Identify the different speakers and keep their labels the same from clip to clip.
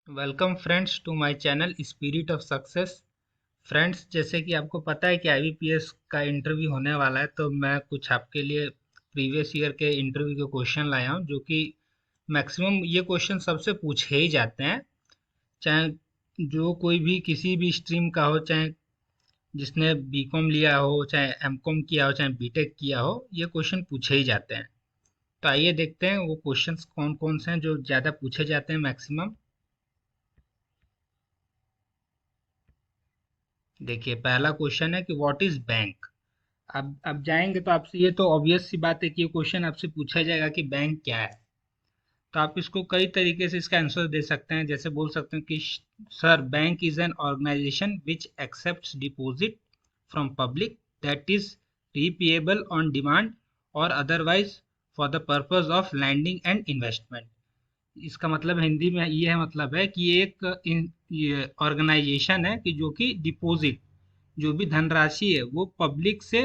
Speaker 1: Welcome friends to my channel spirit of success. Friends, जैसे कि आपको पता है कि आईबीपीएस का इंटरव्यू होने वाला है, तो मैं कुछ आपके लिए प्रीवियस ईयर के इंटरव्यू के क्वेश्चन लाया हूं, जो कि मैक्सिमम ये क्वेश्चन सबसे पूछे ही जाते हैं। चाहे जो कोई भी किसी भी स्ट्रीम का हो, चाहे जिसने बीकॉम लिया हो, चाहे एमकॉम किया हो, चाहे बीटेक किया हो, ये क्वेश्चन पूछे ही जाते हैं। तो आइए देखते हैं वो क्वेश्चंस कौन कौन से हैं जो ज़्यादा पूछे जाते हैं मैक्सिमम। देखिए, पहला क्वेश्चन है कि व्हाट इज बैंक। अब जाएंगे तो आपसे ये तो ऑब्वियस सी बात है कि ये क्वेश्चन आपसे पूछा जाएगा कि बैंक क्या है। तो आप इसको कई तरीके से इसका आंसर दे सकते हैं। जैसे बोल सकते हैं कि sir, bank is an organisation which accepts deposit from public that is repayable on demand और otherwise for the purpose of lending and investment. इसका मतलब हिंदी में ये है, मतलब है कि ये एक ऑर्गेनाइजेशन है कि जो कि डिपॉजिट, जो भी धनराशि है वो पब्लिक से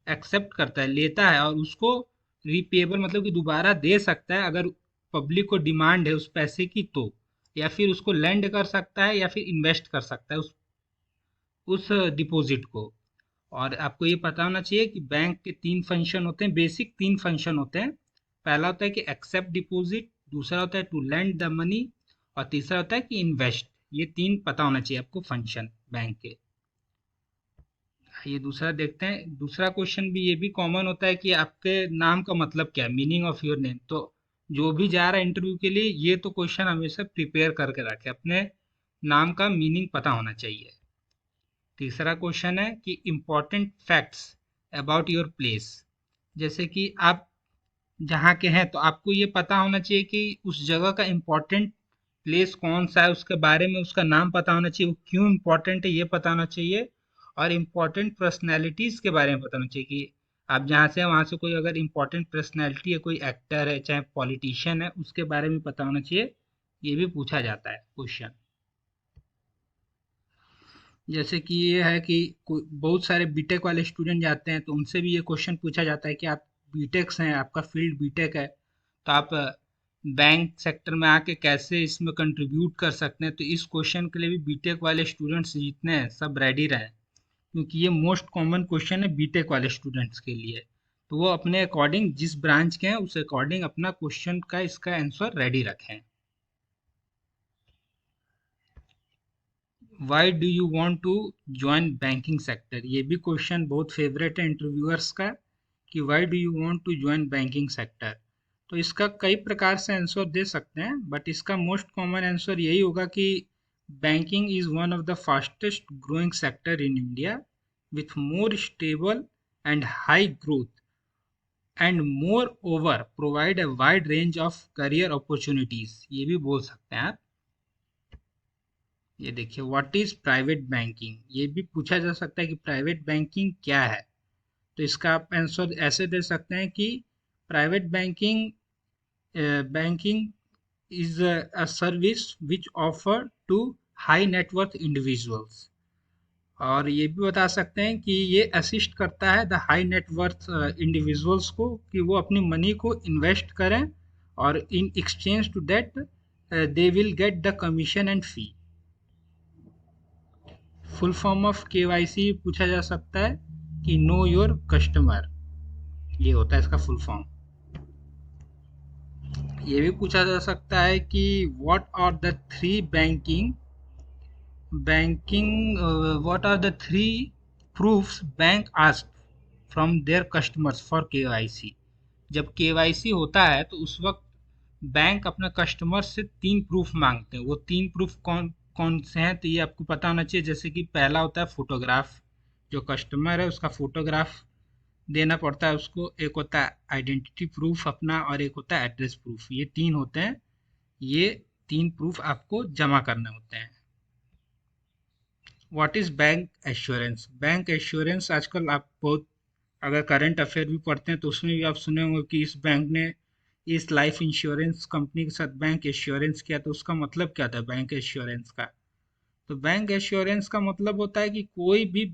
Speaker 1: एक्सेप्ट करता है, लेता है, और उसको रीपेबल मतलब कि दोबारा दे सकता है अगर पब्लिक को डिमांड है उस पैसे की तो, या फिर उसको लेंड कर सकता है या फिर इन्वेस्ट कर सकता है उस डिपॉजिट को। और आपको ये पता होना चाहिए कि बैंक के तीन फंक्शन होते हैं, बेसिक तीन फंक्शन होते हैं। पहला होता है कि एक्सेप्ट डिपॉजिट, दूसरा होता है टू लेंड द मनी, और तीसरा होता है कि इन्वेस्ट। ये तीन पता होना चाहिए आपको फंक्शन बैंक के। ये दूसरा देखते हैं। दूसरा क्वेश्चन भी ये भी कॉमन होता है कि आपके नाम का मतलब क्या है, मीनिंग ऑफ योर नेम। तो जो भी जा रहा है इंटरव्यू के लिए, ये तो क्वेश्चन हमेशा प्रिपेयर करके रखे, अपने नाम का मीनिंग पता होना चाहिए। तीसरा क्वेश्चन है कि important facts about your place. जैसे कि आप जहाँ के हैं तो आपको ये पता होना चाहिए कि उस जगह का इम्पोर्टेंट प्लेस कौन सा है, उसके बारे में उसका नाम पता होना चाहिए, वो क्यों इम्पोर्टेंट है ये पता होना चाहिए। और इम्पोर्टेंट पर्सनैलिटीज़ के बारे में पता होना चाहिए कि आप जहाँ से हैं वहाँ से कोई अगर इम्पोर्टेंट पर्सनैलिटी है, कोई एक्टर है, चाहे पॉलिटिशियन है, उसके बारे में पता होना चाहिए। ये भी पूछा जाता है क्वेश्चन। जैसे कि ये है कि बहुत सारे बीटेक वाले स्टूडेंट जाते हैं, तो उनसे भी ये क्वेश्चन पूछा जाता है कि आप बीटेक्स हैं, आपका फील्ड बीटेक है, तो आप बैंक सेक्टर में आके कैसे इसमें कंट्रीब्यूट कर सकते हैं। तो इस क्वेश्चन के लिए भी बीटेक वाले स्टूडेंट्स जितने हैं सब रेडी रहें, क्योंकि ये मोस्ट कॉमन क्वेश्चन है बीटेक वाले स्टूडेंट्स के लिए। तो वो अपने अकॉर्डिंग, जिस ब्रांच के हैं उस अकॉर्डिंग अपना क्वेश्चन का इसका आंसर रेडी रखें। Why do you want to join banking sector, ये भी क्वेश्चन बहुत फेवरेट है इंटरव्यूअर्स का, कि why do you want to join banking sector. तो इसका कई प्रकार से आंसर दे सकते हैं, बट इसका मोस्ट कॉमन आंसर यही होगा कि banking is one of the fastest growing sector in India with more stable and high growth and moreover provide a wide range of career opportunities। ये भी बोल सकते हैं आप। ये देखिए, व्हाट इज प्राइवेट बैंकिंग, ये भी पूछा जा सकता है कि प्राइवेट बैंकिंग क्या है। तो इसका आप आंसर ऐसे दे सकते हैं कि private banking banking is a service which offer to high net worth individuals। और ये भी बता सकते हैं कि ये असिस्ट करता है the high net worth individuals को कि वो अपनी मनी को इन्वेस्ट करें, और in exchange to that they will get the commission and fee. Full form of KYC पूछा जा सकता है कि नो योर कस्टमर, ये होता है इसका फुल फॉर्म। ये भी पूछा जा सकता है कि what are the three banking what are the three proofs bank ask from their customers for KYC। जब केवाईसी होता है तो उस वक्त बैंक अपने कस्टमर से तीन प्रूफ मांगते हैं। वो तीन प्रूफ कौन कौन से हैं, तो ये आपको पता होना चाहिए। जैसे कि पहला होता है फोटोग्राफ, जो कस्टमर है उसका फोटोग्राफ देना पड़ता है उसको। एक होता है आइडेंटिटी प्रूफ अपना, और एक होता है एड्रेस प्रूफ। ये तीन होते हैं, ये तीन प्रूफ आपको जमा करने होते हैं। What is bank assurance. Bank assurance आजकल आप बहुत, अगर करंट अफेयर भी पढ़ते हैं तो उसमें भी आप सुने होंगे कि इस बैंक ने इस लाइफ इंश्योरेंस कंपनी के साथ बैंक एश्योरेंस किया। तो उसका मतलब क्या था बैंक एश्योरेंस का। तो बैंक एश्योरेंस का मतलब होता है कि कोई भी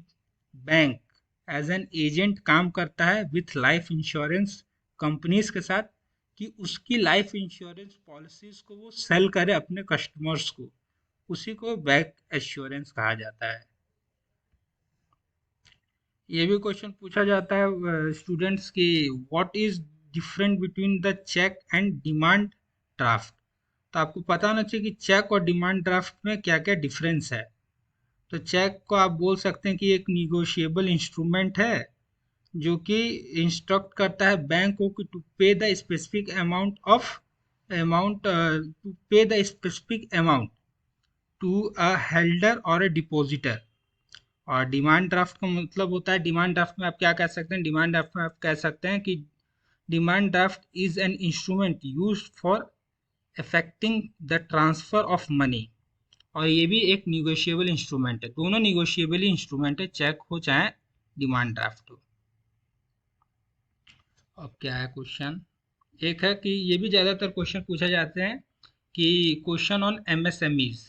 Speaker 1: बैंक एज एन एजेंट काम करता है विथ लाइफ इंश्योरेंस कंपनीज के साथ, कि उसकी लाइफ इंश्योरेंस पॉलिसीज को वो सेल करे अपने कस्टमर्स को। उसी को बैक एश्योरेंस कहा जाता है। ये भी क्वेश्चन पूछा जाता है स्टूडेंट्स की, what is different between the cheque and demand draft. तो आपको पता होना चाहिए कि चेक और डिमांड ड्राफ्ट में क्या क्या डिफरेंस है। तो चेक को आप बोल सकते हैं कि एक निगोशिएबल इंस्ट्रूमेंट है जो कि इंस्ट्रक्ट करता है बैंक को कि to pay the specific amount to a holder और अ डिपॉजिटर। और डिमांड ड्राफ्ट का मतलब होता है, डिमांड ड्राफ्ट में आप क्या कह सकते हैं, डिमांड ड्राफ्ट में आप कह सकते हैं कि demand draft is an instrument used for affecting the transfer of money. और ये भी एक निगोशिएबल इंस्ट्रूमेंट है, दोनों निगोशिएबल इंस्ट्रूमेंट है, चेक हो चाहे डिमांड ड्राफ्ट हो। अब क्या है क्वेश्चन, एक है कि ये भी ज़्यादातर क्वेश्चन पूछे जाते हैं कि क्वेश्चन ऑन एमएसएमईज,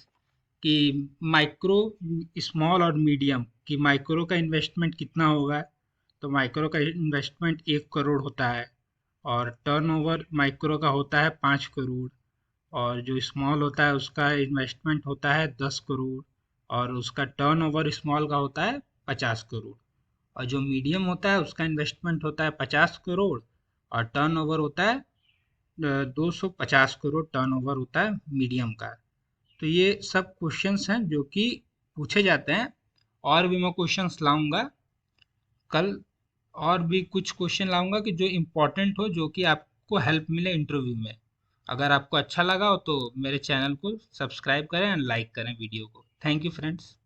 Speaker 1: कि माइक्रो, स्मॉल और मीडियम, कि माइक्रो का इन्वेस्टमेंट कितना होगा। तो माइक्रो का इन्वेस्टमेंट 1 करोड़ होता है, और टर्नओवर माइक्रो का होता है 5 करोड़। और जो स्मॉल होता है उसका इन्वेस्टमेंट होता है 10 करोड़, और उसका टर्नओवर स्मॉल का होता है 50 करोड़। और जो मीडियम होता है उसका इन्वेस्टमेंट होता है 50 करोड़, और टर्नओवर होता है 250 करोड़ टर्नओवर होता है मीडियम का। तो ये सब क्वेश्चंस हैं जो कि पूछे जाते हैं। और भी मैं क्वेश्चंस लाऊंगा कल, और भी कुछ क्वेश्चन लाऊंगा कि जो इम्पोर्टेंट हो, जो कि आपको हेल्प मिले इंटरव्यू में। अगर आपको अच्छा लगा हो तो मेरे चैनल को सब्सक्राइब करें एंड लाइक करें वीडियो को। Thank you friends.